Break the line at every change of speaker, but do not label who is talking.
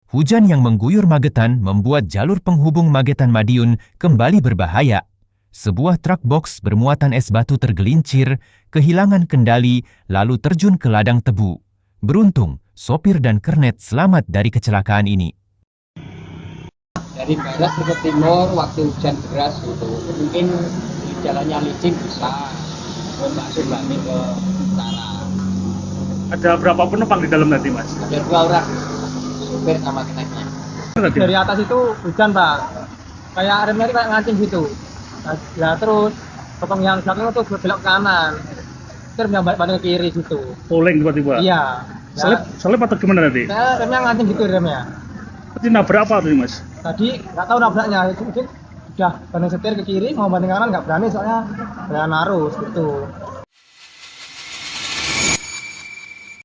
Hujan yang mengguyur Magetan membuat jalur penghubung Magetan-Madiun kembali berbahaya. Sebuah truk box bermuatan es batu tergelincir, kehilangan kendali, lalu terjun ke ladang Tebu. Beruntung, sopir dan kernet selamat dari kecelakaan ini.
Dari barat ke timur waktu hujan deras gitu, mungkin jalannya licin bisa masuk lagi ke utara.
Ada berapa penumpang di dalam nanti, Mas?
Ada 2 orang, supir sama keneknya.
Dari atas itu hujan, Pak, kayak remnya itu kayak ngancing gitu. Nah terus potong yang belakang itu belok ke kanan, terus yang balik ke kiri gitu.
Oleng tiba-tiba?
Iya.
Selip atau gimana tadi?
Remnya ngancing gitu remnya.
Tadi nabrak apa tadi, Mas?
Tadi nggak tahu nabraknya, mungkin udah banding setir ke kiri mau banding kanan nggak berani soalnya jalan arus gitu.